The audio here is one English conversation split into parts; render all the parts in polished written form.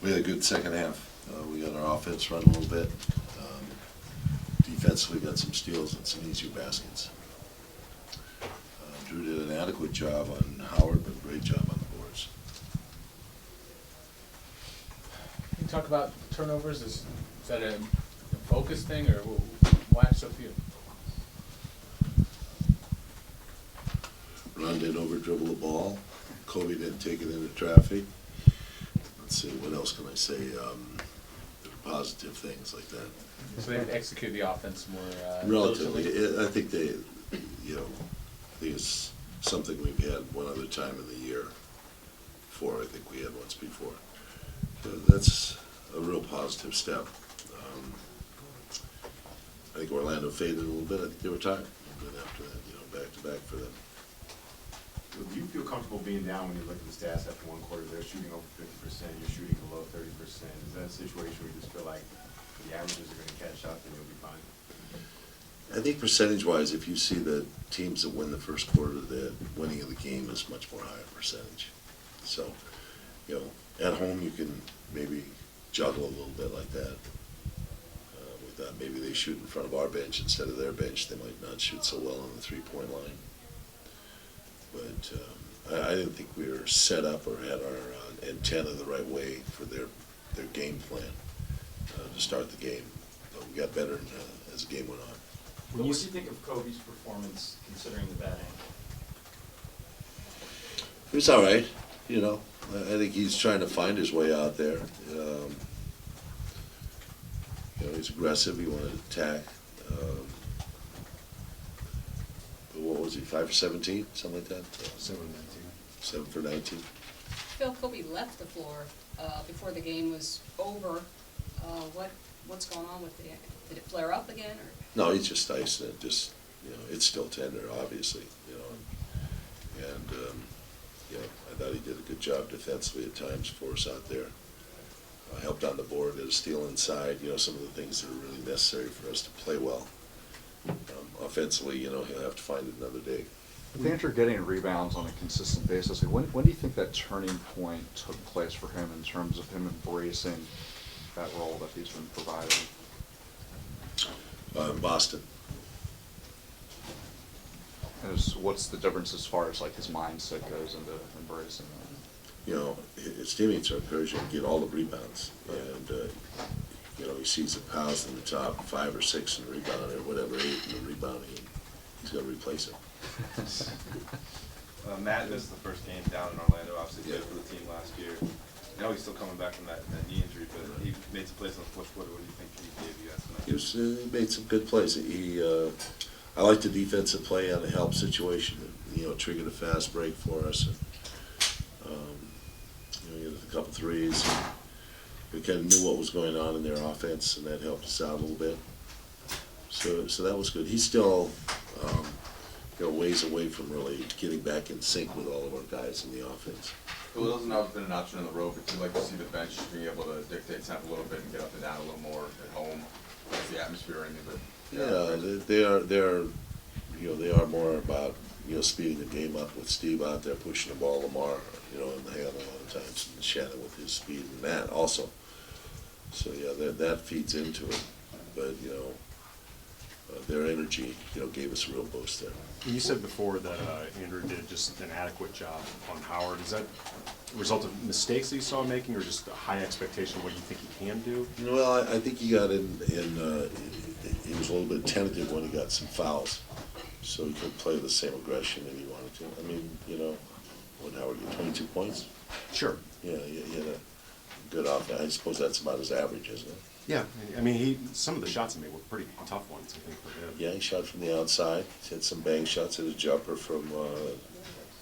We had a good second half. We got our offense running a little bit. Defensively, got some steals and some easier baskets. Drew did an adequate job on Howard, but a great job on the boards. Can you talk about turnovers? Is that a focus thing, or why so few? Ron didn't over-dribble the ball. Kobe didn't take it into traffic. Let's see, what else can I say? There are positive things like that. So they execute the offense more Relatively. diligently? I think they, I think it's something we've had one other time in the year. I think we had once before. So that's a real positive step. I think Orlando faded a little bit. I think they were tired a little bit after that, back to back for them. Do you feel comfortable being down when you look at the stats after one quarter? They're shooting over 50%, you're shooting below 30%. Is that a situation where you just feel like the averages are going to catch up and you'll be fine? I think percentage-wise, if you see the teams that win the first quarter, the winning of the game is much more higher percentage. So, at home you can maybe juggle a little bit like that. We thought maybe they shoot in front of our bench instead of their bench. They might not shoot so well on the three-point line. But I didn't think we were set up or had our antenna the right way for their game plan to start the game. But we got better as the game went on. What do you think of Kobe's performance, considering the bad ankle? It was all right, I think he's trying to find his way out there. He's aggressive. He wanted to attack. But what was he? 5 for 17, something like that. 7 for 19. Phil, Kobe left the floor before the game was over. What's going on with the? Did it flare up again, or? No, he's just icing it. Just it's still tender, obviously. I thought he did a good job defensively at times for us out there. Helped on the board, did a steal inside. Some of the things that are really necessary for us to play well. Offensively, he'll have to find it another day. I think after getting rebounds on a consistent basis, when do you think that turning point took place for him in terms of him embracing that role that he's been providing? Boston. What's the difference as far as his mindset goes into embracing that? His teammates are encouraging him to get all the rebounds, and he sees the Pals in the top 5 or 6 in the rebound or whatever, 8 in the rebounding. He's going to replace him. Matt missed the first game down in Orlando. Obviously played for the team last year. I know he's still coming back from that knee injury, but he made some plays on the fourth quarter. What do you think he gave you guys tonight? He made some good plays. I like the defensive play on a help situation. Triggered a fast break for us. He had a couple threes. We kind of knew what was going on in their offense, and that helped us out a little bit. So that was good. He's still ways away from really getting back in sync with all of our guys in the offense. Well, it hasn't always been an option on the road, but you like to see the bench being able to dictate tempo a little bit and get up and down a little more at home. That's the atmosphere, but they are more about speeding the game up with Steve out there pushing the ball, Lamar in the hand a lot of times, and Shannon with his speed and that also. So that feeds into it, but their energy gave us a real boost there. You said before that Andrew did just an adequate job on Howard. Is that a result of mistakes that you saw him making, or just a high expectation of what you think he can do? Well, I think he got in he was a little bit tentative when he got some fouls, so he could play the same aggression that he wanted to. I mean, when Howard get 22 points. Sure. Yeah, he had a good offense. I suppose that's about his average, isn't it? Yeah, I mean, some of the shots he made were pretty tough ones, I think, for him. Yeah, he shot from the outside. He had some bang shots, hit a jumper from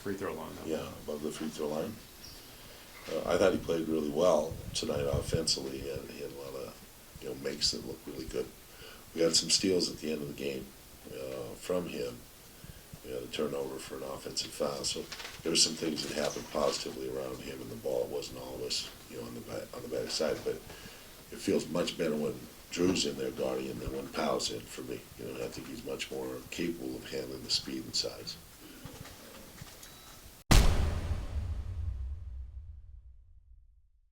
Free throw line. above the free throw line. I thought he played really well tonight offensively. He had a lot of makes that look really good. We got some steals at the end of the game from him. We had a turnover for an offensive foul. So there were some things that happened positively around him, and the ball wasn't always on the back side. But it feels much better when Drew's in there guarding him than when Powell's in for me. I think he's much more capable of handling the speed and size.